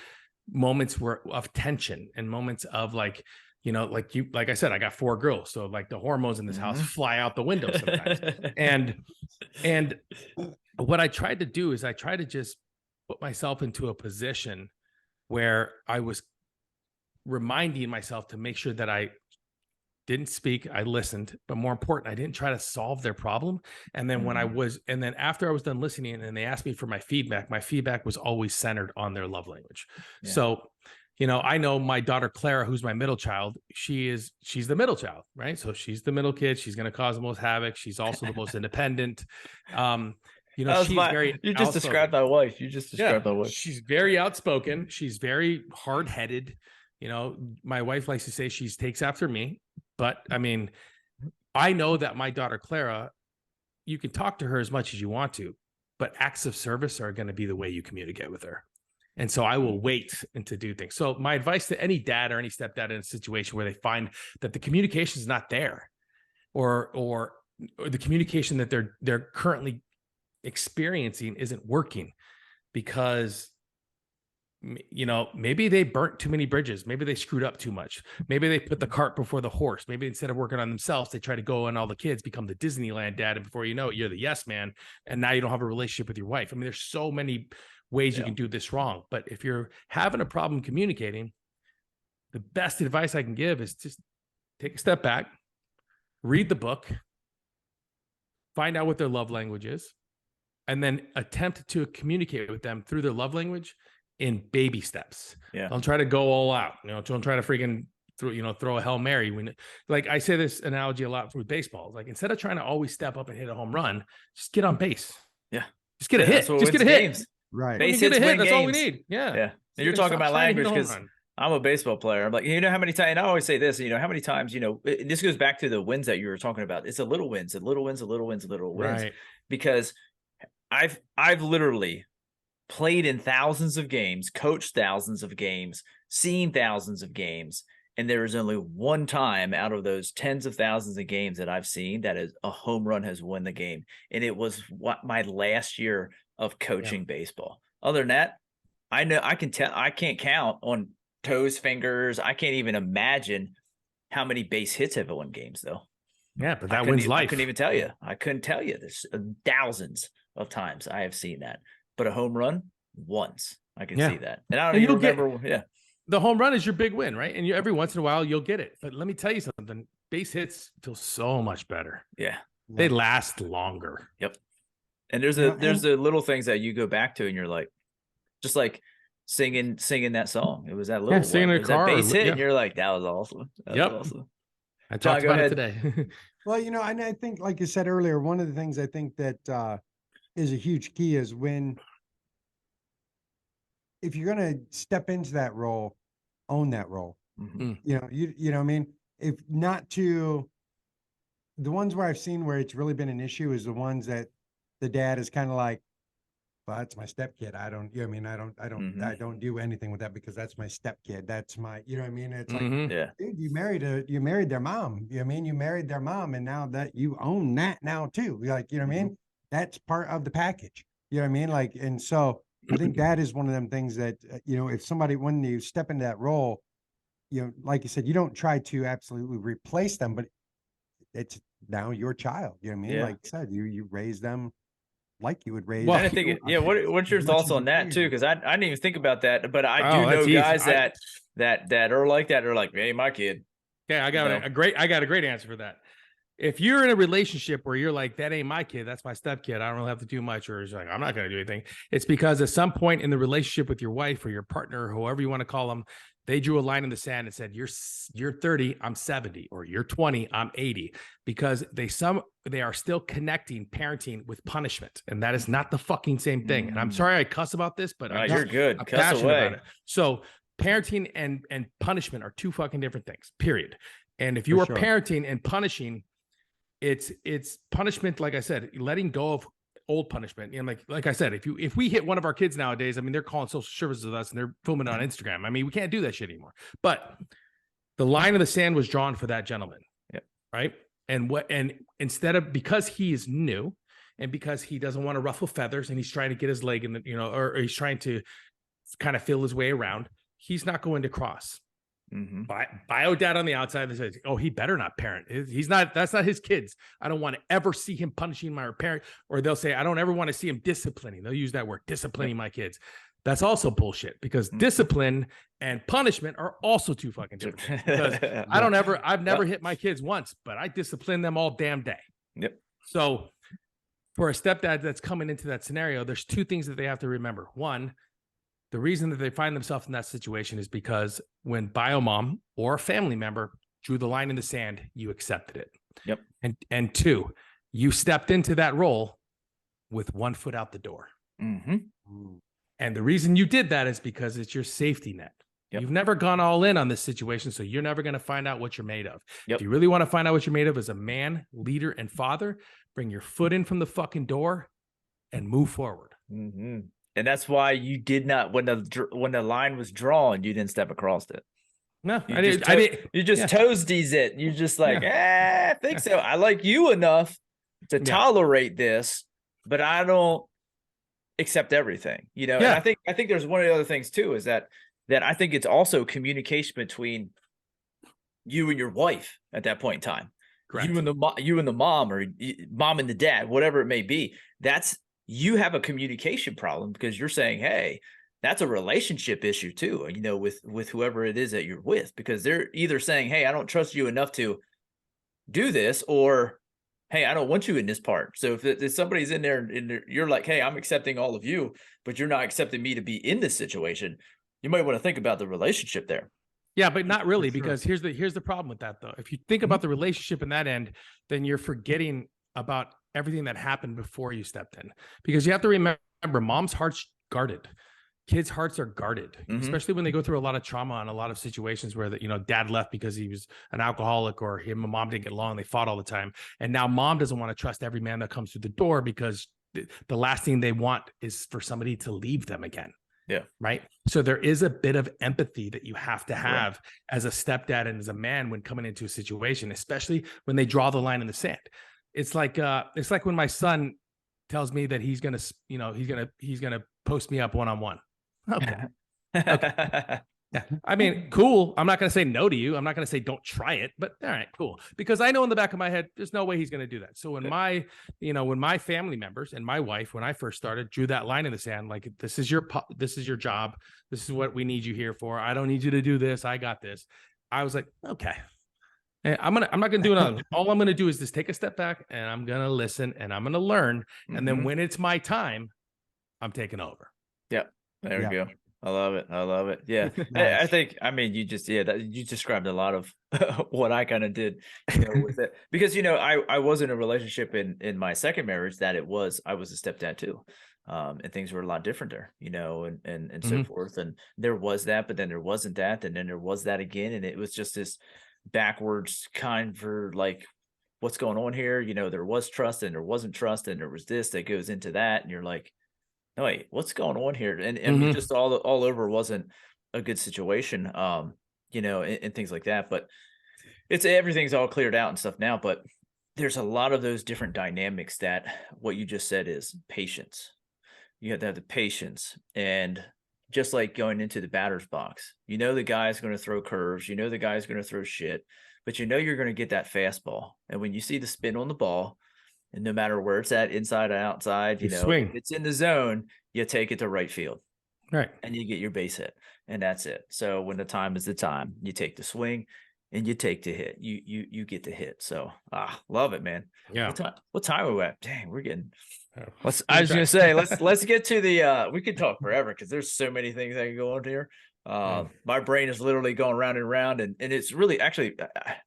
moments of tension and moments of like I said, I got 4 girls. So like the hormones in this house fly out the window sometimes. and what I tried to do is I tried to just put myself into a position where I was reminding myself to make sure that I didn't speak, I listened, but more important, I didn't try to solve their problem. And then and then after I was done listening and they asked me for my feedback was always centered on their love language. Yeah. So, I know my daughter, Clara, who's my middle child, she's the middle child, right? So she's the middle kid. She's going to cause the most havoc. She's also the most independent. She's very, you just described my wife. You just described my wife. She's very outspoken. She's very hard-headed. My wife likes to say she takes after me. But I mean, I know that my daughter, Clara, you can talk to her as much as you want to, but acts of service are going to be the way you communicate with her. And so I will wait and to do things. So my advice to any dad or any stepdad in a situation where they find that the communication is not there or the communication that they're currently experiencing isn't working because maybe they burnt too many bridges. Maybe they screwed up too much. Maybe they put the cart before the horse. Maybe instead of working on themselves, they try to go on all the kids, become the Disneyland dad. And before you know it, you're the yes man. And now you don't have a relationship with your wife. I mean, there's so many ways you can do this wrong. But if you're having a problem communicating, the best advice I can give is just take a step back, read the book, find out what their love language is, and then attempt to communicate with them through their love language in baby steps. Yeah. Don't try to go all out. Don't try to freaking throw a Hail Mary. Like I say this analogy a lot with baseball. Like instead of trying to always step up and hit a home run, just get on base. Yeah. Just get a hit. Just get a hit. Games. Right. Base hits, win that's games. all we need. Yeah. Yeah. And you're talking about language because I'm a baseball player. I'm like, how many times, and I always say this, how many times, this goes back to the wins that you were talking about. It's a little wins, right. Because I've literally played in thousands of games, coached thousands of games, seen thousands of games. And there is only one time out of those tens of thousands of games that I've seen that is a home run has won the game. And it was my last year of coaching baseball. Other than that, I know I can't count on toes, fingers. I can't even imagine how many base hits have won games though. Yeah, but that wins life. I couldn't even tell you. I couldn't tell you. There's thousands of times I have seen that. But a home run once, I can see that. And I don't even remember. The home run is your big win, right? And every once in a while you'll get it. But let me tell you something. Base hits feel so much better. Yeah. They last longer. Yep. And there's the little things that you go back to and you're like, just like singing that song. It was that little singing in a car. That base hit, and you're like, that was awesome. That was awesome. I talked about it today. Well, and I think, like you said earlier, one of the things I think that is a huge key is if you're going to step into that role, own that role. Mm-hmm. You know what I mean? If not to the ones where I've seen where it's really been an issue is the ones that the dad is kind of like, well, that's my stepkid. I don't do anything with that because that's my stepkid. That's my, you know what I mean? It's like, dude, you married their mom. You know what I mean? You married their mom, and now that you own that now too. Like, you know what I mean? That's part of the package. You know what I mean? Like, and so I think that is one of them things that, if when you step into that role, like you said, you don't try to absolutely replace them, but it's now your child. You know what I mean? Yeah. Like I said, you raise them like you would raise. Well, I think, what's your thoughts on that too? Because I didn't even think about that, but I do know guys that are like that. They're like, hey, my kid. Yeah, I got a great answer for that. if you're in a relationship where you're like, that ain't my kid, that's my stepkid, I don't really have to do much, or it's like, I'm not going to do anything. It's because at some point in the relationship with your wife or your partner, or whoever you want to call them, they drew a line in the sand and said, you're 30, I'm 70, or you're 20, I'm 80, because they are still connecting parenting with punishment. And that is not the fucking same thing. And I'm sorry I cuss about this, but you're good. I'm Cuss passionate away. about it. So parenting and punishment are two fucking different things, period. And if you are parenting and punishing, it's punishment, like I said, letting go of old punishment. You know, like I said, if we hit one of our kids nowadays, I mean, they're calling social services with us and they're filming it on Instagram. I mean, we can't do that shit anymore. But the line in the sand was drawn for that gentleman. Yep. Right. And instead of, because he is new and because he doesn't want to ruffle feathers and he's trying to get his leg in the, you know, or he's trying to kind of feel his way around, he's not going to cross. Bio dad on the outside that says, oh, he better not parent. That's not his kids. I don't want to ever see him punishing my parent. Or they'll say, I don't ever want to see him disciplining. They'll use that word, disciplining my kids. That's also bullshit, because discipline and punishment are also two fucking different things. Because I've never hit my kids once, but I discipline them all damn day. Yep. So for a stepdad that's coming into that scenario, there's two things that they have to remember. One, the reason that they find themselves in that situation is because when bio mom or a family member drew the line in the sand, you accepted it. Yep. And two, you stepped into that role with one foot out the door. And the reason you did that is because it's your safety net. Yep. You've never gone all in on this situation, so you're never going to find out what you're made of. Yep. If you really want to find out what you're made of as a man, leader, and father, bring your foot in from the fucking door and move forward. And that's why you did not, when the line was drawn, you didn't step across it. No, I did. You just toesies it. You're just like, I think so. I like you enough to tolerate this, but I don't accept everything, you know? And I think there's one of the other things too, is that I think it's also communication between you and your wife at that point in time. Correct. You and the mom, or mom and the dad, whatever it may be. You have a communication problem, because you're saying, hey, that's a relationship issue too, you know, with whoever it is that you're with, because they're either saying, hey, I don't trust you enough to do this, or, hey, I don't want you in this part. So if somebody's in there and you're like, hey, I'm accepting all of you, but you're not accepting me to be in this situation, you might want to think about the relationship there. Yeah, but not really, because here's the problem with that though. If you think about the relationship in that end, then you're forgetting about everything that happened before you stepped in, because you have to remember, mom's heart's guarded. Kids' hearts are guarded, especially when they go through a lot of trauma and a lot of situations where dad left because he was an alcoholic, or him and mom didn't get along. They fought all the time. And now mom doesn't want to trust every man that comes through the door, because the last thing they want is for somebody to leave them again. Yeah. Right. So there is a bit of empathy that you have to have as a stepdad and as a man when coming into a situation, especially when they draw the line in the sand. It's like when my son tells me that he's gonna post me up one-on-one. Okay. Yeah. I mean, cool. I'm not gonna say no to you. I'm not gonna say don't try it, but all right, cool. Because I know in the back of my head, there's no way he's gonna do that. So when my family members and my wife, when I first started, drew that line in the sand, like, this is your job. This is what we need you here for. I don't need you to do this. I got this. I was like, okay. I'm not gonna do another. All I'm gonna do is just take a step back, and I'm gonna listen, and I'm gonna learn, and then when it's my time, I'm taking over. Yep, there we go. I love it. Yeah, nice. You described a lot of what I kind of did, with it, because I was in a relationship in my second marriage that I was a stepdad too, and things were a lot different there, and so forth, and there was that, but then there wasn't that, and then there was that again, and it was just this backwards kind for like, what's going on here? There was trust and there wasn't trust, and there was this that goes into that, and you're like, no, wait, what's going on here? And just all over wasn't a good situation, and things like that. But everything's all cleared out and stuff now, but there's a lot of those different dynamics that what you just said is patience. You have to have the patience, and just like going into the batter's box, the guy's going to throw curves, the guy's going to throw shit, but you're going to get that fastball. And when you see the spin on the ball, and no matter where it's at, inside or outside, swing. If it's in the zone, you take it to right field. Right. And you get your base hit, and that's it. So when the time is the time, you take the swing, and you take the hit. You get the hit. So love it, man. Yeah. What time are we at? Dang, we're getting. Let's Let's get to the. We could talk forever because there's so many things that can go on here. My brain is literally going round and round, and it's really actually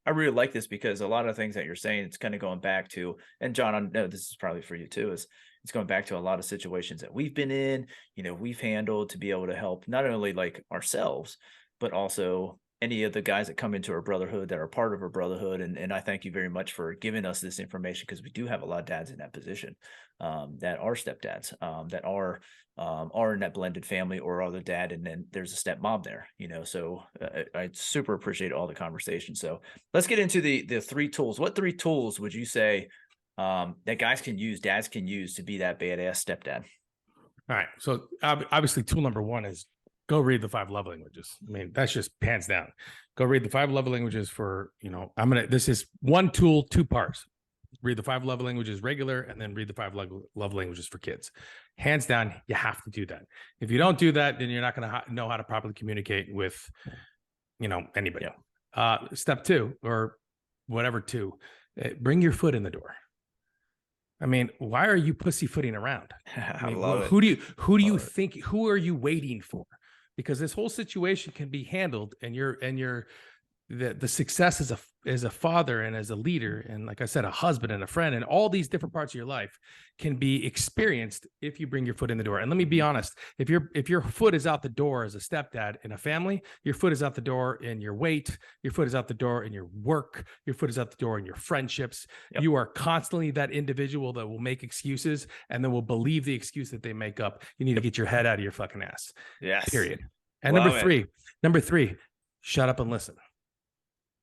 I really like this because a lot of things that you're saying, it's kind of going back to, and John, I know this is probably for you too, is it's going back to a lot of situations that we've been in, we've handled to be able to help not only like ourselves, but also any of the guys that come into our brotherhood that are part of our brotherhood. And I thank you very much for giving us this information, because we do have a lot of dads in that position, that are stepdads, that are in that blended family, or are the dad, and then there's a stepmom there, so I super appreciate all the conversation. So let's get into the 3 tools. What 3 tools would you say that guys can use, dads can use to be that badass stepdad? All right. So obviously tool number 1 is go read the 5 love languages. I mean, that's just hands down. Go read the 5 love languages for, this is 1 tool, 2 parts. Read the 5 love languages regular, and then read the 5 love languages for kids. Hands down, you have to do that. If you don't do that, then you're not going to know how to properly communicate with, anybody. Yeah. Step 2, or whatever 2, bring your foot in the door. I mean, why are you pussyfooting around? I mean, who do you think? Who are you waiting for? Because this whole situation can be handled, and the success as a father and as a leader, and like I said, a husband and a friend, and all these different parts of your life can be experienced if you bring your foot in the door. And let me be honest, if your foot is out the door as a stepdad in a family, your foot is out the door in your weight, your foot is out the door in your work, your foot is out the door in your friendships. Yep. You are constantly that individual that will make excuses and then will believe the excuse that they make up. You need to get your head out of your fucking ass. Yes. Period. And number three, shut up and listen.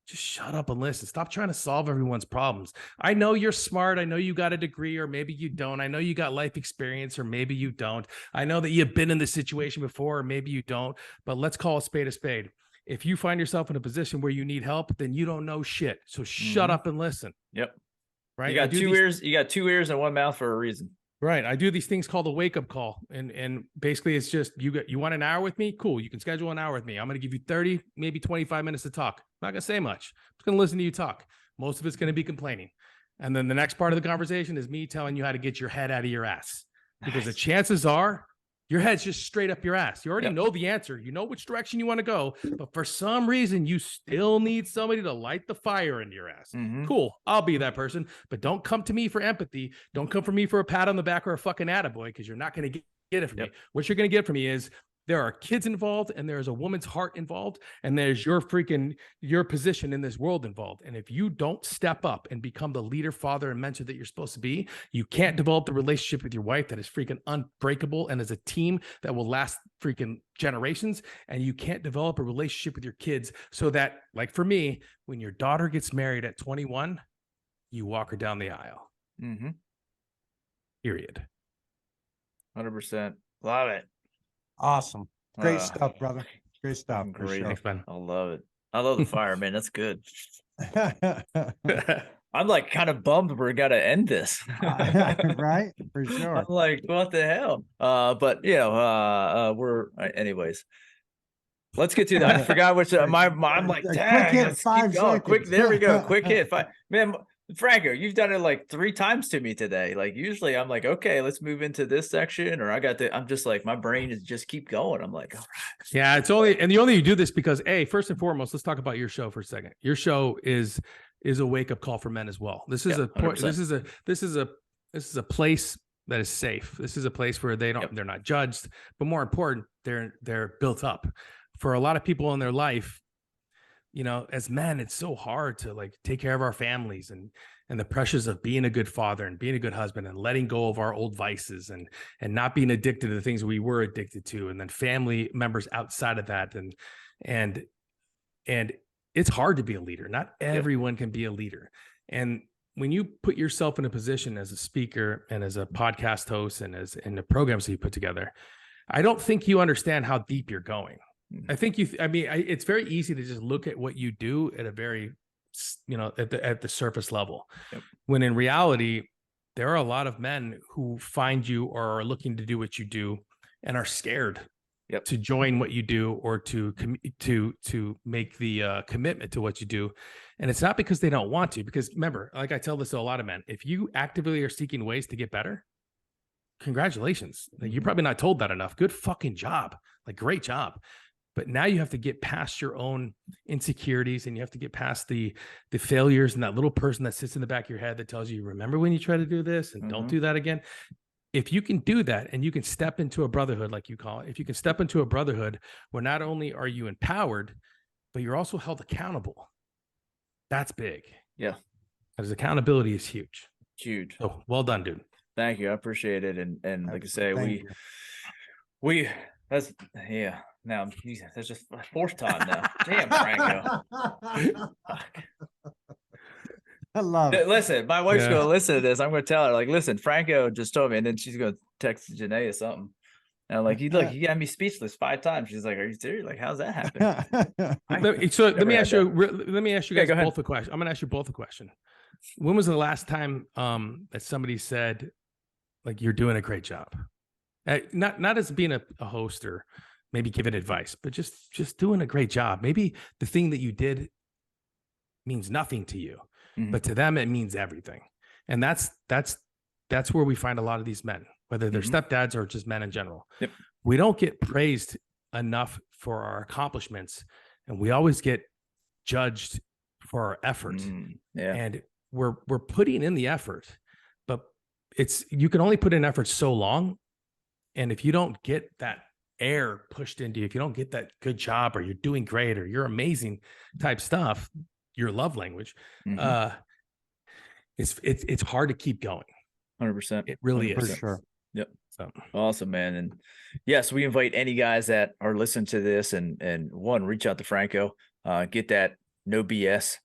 Just shut up and listen. Stop trying to solve everyone's problems. I know you're smart. I know you got a degree, or maybe you don't. I know you got life experience, or maybe you don't. I know that you've been in this situation before, or maybe you don't. But let's call a spade a spade. If you find yourself in a position where you need help, then you don't know shit. So shut up and listen. Yep. Right. You got 2 ears. You got 2 ears and 1 mouth for a reason. Right. I do these things called a wake-up call. And basically it's just, you want an hour with me? Cool. You can schedule an hour with me. I'm going to give you 30, maybe 25 minutes to talk. I'm not going to say much. I'm just going to listen to you talk. Most of it's going to be complaining. And then the next part of the conversation is me telling you how to get your head out of your ass. Because the chances are your head's just straight up your ass. You already know the answer. You know which direction you want to go. But for some reason, you still need somebody to light the fire into your ass. Cool. I'll be that person. But don't come to me for empathy. Don't come for me for a pat on the back or a fucking attaboy, because you're not going to get it from me. What you're going to get from me is there are kids involved, and there's a woman's heart involved, and there's your position in this world involved. And if you don't step up and become the leader, father, and mentor that you're supposed to be, you can't develop the relationship with your wife that is freaking unbreakable and as a team that will last freaking generations. And you can't develop a relationship with your kids so that, like for me, when your daughter gets married at 21, you walk her down the aisle. Period. 100%. Love it. Awesome. Great stuff, brother. Great stuff. Great. Sure. Thanks, man. I love it. I love the fire, man. That's good. I'm like kind of bummed we're got to end this. Right? For sure. I'm like, what the hell? But we're anyways. Let's get to that. I forgot which I'm like, dang, quick hit, 5 seconds. Quick, there we go. Quick hit. 5. Man, Franco, you've done it like 3 times to me today. Like usually I'm like, okay, let's move into this section, or I'm just like, my brain is just keep going. I'm like, all right. Yeah, you do this because first and foremost, let's talk about your show for a second. Your show is a wake-up call for men as well. This is this is a place that is safe. This is a place where they're not judged, but more important, they're built up. For a lot of people in their life, as men, it's so hard to like take care of our families and the pressures of being a good father and being a good husband and letting go of our old vices and not being addicted to the things we were addicted to. And then family members outside of that. And it's hard to be a leader. Not everyone can be a leader. And when you put yourself in a position as a speaker and as a podcast host and as in the programs that you put together, I don't think you understand how deep you're going. I think it's very easy to just look at what you do at a very, at the surface level, when in reality, there are a lot of men who find you or are looking to do what you do and are scared to join what you do or to make the commitment to what you do. And it's not because they don't want to, because remember, like I tell this to a lot of men, if you actively are seeking ways to get better, congratulations. Like, you're probably not told that enough. Good fucking job. Like, great job. But now you have to get past your own insecurities, and you have to get past the failures and that little person that sits in the back of your head that tells you, remember when you try to do this and don't do that again. If you can do that and you can step into a brotherhood, like you call it, if you can step into a brotherhood where not only are you empowered, but you're also held accountable, that's big. Yeah. Because accountability is huge. Huge. So well done, dude. Thank you. I appreciate it. And like I say, now that's just my fourth time now. Damn, Franco. Fuck. I love it. Listen, my wife's going to listen to this. I'm going to tell her, like, listen, Franco just told me, and then she's going to text Janae or something. And I'm like, you got me speechless 5 times. She's like, are you serious? Like, how's that happen? Let me ask you guys both a question. I'm going to ask you both a question. When was the last time that somebody said, like, you're doing a great job? Not as being a host or maybe giving advice, but just doing a great job. Maybe the thing that you did means nothing to you, but to them it means everything. And that's where we find a lot of these men, whether they're stepdads or just men in general. Yep. We don't get praised enough for our accomplishments, and we always get judged for our effort. And we're putting in the effort, but you can only put in effort so long. And if you don't get that air pushed into you, if you don't get that good job, or you're doing great, or you're amazing type stuff, your love language, it's hard to keep going. 100%. It really is. For sure. Yep. So awesome, man. And yes, we invite any guys that are listening to this and reach out to Franco, get that no BS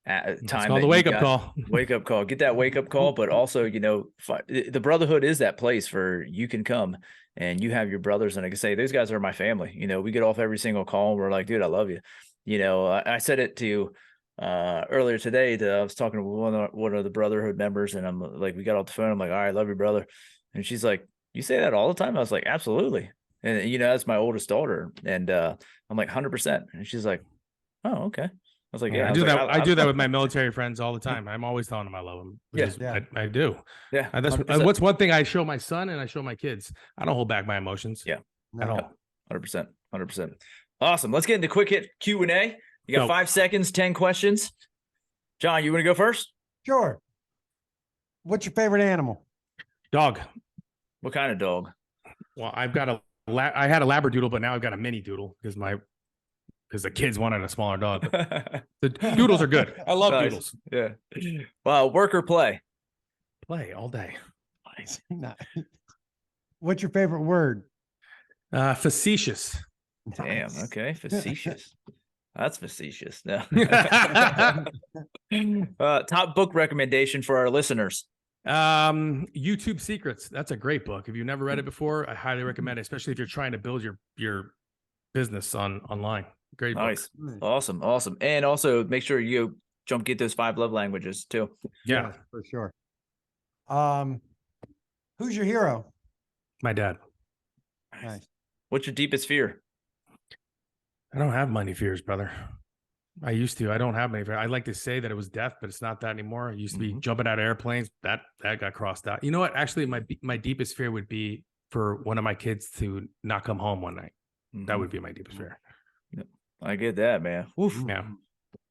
time. It's called the wake up call. Wake up call. Get that wake up call. But also, the brotherhood is that place where you can come and you have your brothers. And I can say, those guys are my family. We get off every single call and we're like, dude, I love you. I said it to earlier today. I was talking to one of the brotherhood members, and I'm like, we got off the phone. I'm like, all right, love you, brother. And she's like, you say that all the time? I was like, absolutely. And that's my oldest daughter. And I'm like, 100%. And she's like, oh, okay. I was like, yeah, I do that with my military friends all the time. I'm always telling them I love them. I do. Yeah. What's one thing I show my son and I show my kids? I don't hold back my emotions. Yeah. At all. 100%. Awesome. Let's get into quick hit Q&A. You got 5 seconds, 10 questions. John, you want to go first? Sure. What's your favorite animal? Dog. What kind of dog? Well, I had a Labradoodle, but now I've got a mini doodle because the kids wanted a smaller dog. The doodles are good. I love doodles. Yeah. Wow. Work or play? Play all day. Nice. What's your favorite word? Facetious. Damn. Nice. Okay. Facetious. That's facetious. No. Top book recommendation for our listeners. YouTube Secrets. That's a great book. If you've never read it before, I highly recommend it, especially if you're trying to build your business online. Great book. Nice. Awesome. And also make sure you get those 5 love languages too. Yeah, for sure. Who's your hero? My dad. Nice. What's your deepest fear? I don't have many fears, brother. I used to. I don't have many fears. I like to say that it was death, but it's not that anymore. It used to be jumping out of airplanes. That got crossed out. You know what? Actually, my deepest fear would be for one of my kids to not come home one night. That would be my deepest fear. Yep. I get that, man. Oof. Yeah.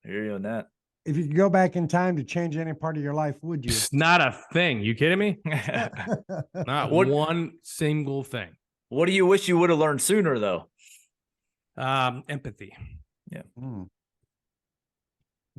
I hear you on that. If you could go back in time to change any part of your life, would you? It's not a thing. You kidding me? Not one single thing. What do you wish you would have learned sooner, though? Empathy. Yeah.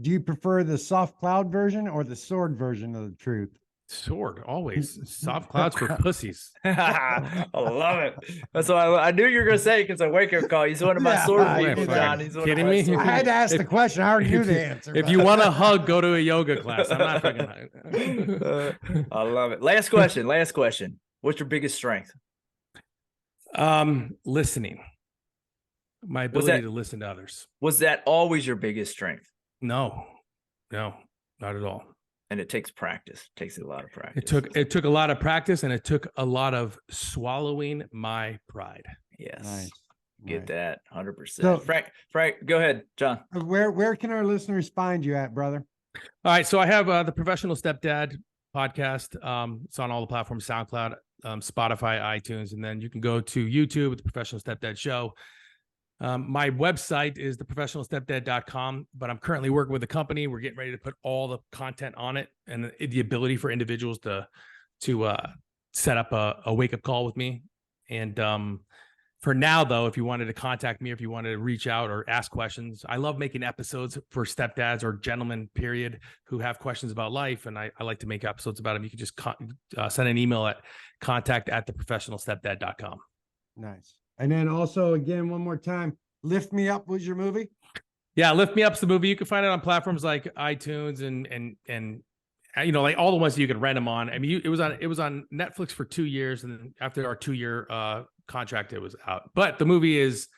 Do you prefer the soft cloud version or the sword version of the truth? Sword, always. Soft clouds for pussies. I love it. That's what I knew you were going to say, because I wake up call. He's one of my sword people, John. He's one kidding of my me? I had to ask the question. I already knew the answer. If you want a hug, go to a yoga class. I'm not fucking. I love it. Last question. What's your biggest strength? Listening. My ability to listen to others. Was that always your biggest strength? No, not at all. And it takes practice. It takes a lot of practice. It took a lot of practice, and it took a lot of swallowing my pride. Yes. Nice. Get that 100%. So- Frank, go ahead, John. Where can our listeners find you at, brother? All right, so I have the Professional Stepdad podcast. It's on all the platforms: SoundCloud, Spotify, iTunes, and then you can go to YouTube with the Professional Stepdad Show. My website is theprofessionalstepdad.com, but I'm currently working with a company. We're getting ready to put all the content on it, and the ability for individuals to set up a wake-up call with me. And for now, though, if you wanted to contact me, if you wanted to reach out or ask questions, I love making episodes for stepdads or gentlemen, period, who have questions about life. And I like to make episodes about them. You can just send an email at contact@theprofessionalstepdad.com. Nice. And then also, again, one more time, Lift Me Up was your movie? Yeah, Lift Me Up's the movie. You can find it on platforms like iTunes and like all the ones that you can rent them on. I mean, it was on Netflix for 2 years, and then after our 2-year contract, it was out. But the movie is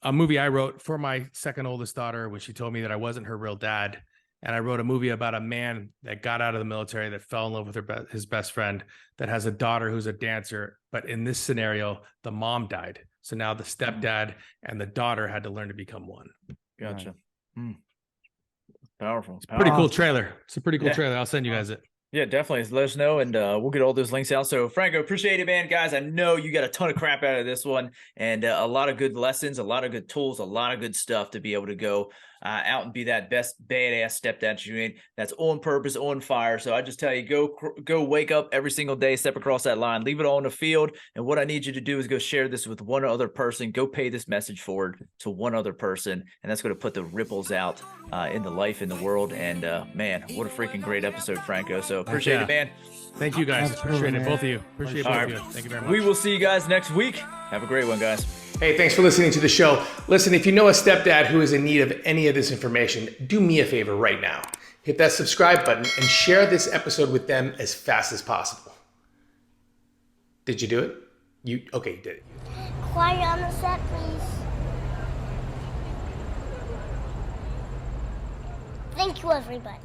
a movie I wrote for my second oldest daughter when she told me that I wasn't her real dad. And I wrote a movie about a man that got out of the military, that fell in love with his best friend, that has a daughter who's a dancer. But in this scenario, the mom died. So now the stepdad and the daughter had to learn to become one. Gotcha. Right. Powerful. Pretty cool trailer. It's a pretty cool trailer. I'll send you guys it. Yeah, definitely. Let us know, and we'll get all those links out. So, Franco, appreciate it, man. Guys, I know you got a ton of crap out of this one, and a lot of good lessons, a lot of good tools, a lot of good stuff to be able to go out and be that best badass stepdad you ain't. That's on purpose, on fire. So I just tell you, go wake up every single day, step across that line, leave it all in the field. And what I need you to do is go share this with one other person. Go pay this message forward to one other person, and that's going to put the ripples out in the life, in the world. And man, what a freaking great episode, Franco. So appreciate it, man. Thank you, guys. Absolutely, Appreciate it, man. both of you. Appreciate both of you. Thank you very much. We will see you guys next week. Have a great one, guys. Hey, thanks for listening to the show. Listen, if you know a stepdad who is in need of any of this information, do me a favor right now. Hit that subscribe button and share this episode with them as fast as possible. Did you do it? You did it. Quiet on the set, please. Thank you, everybody.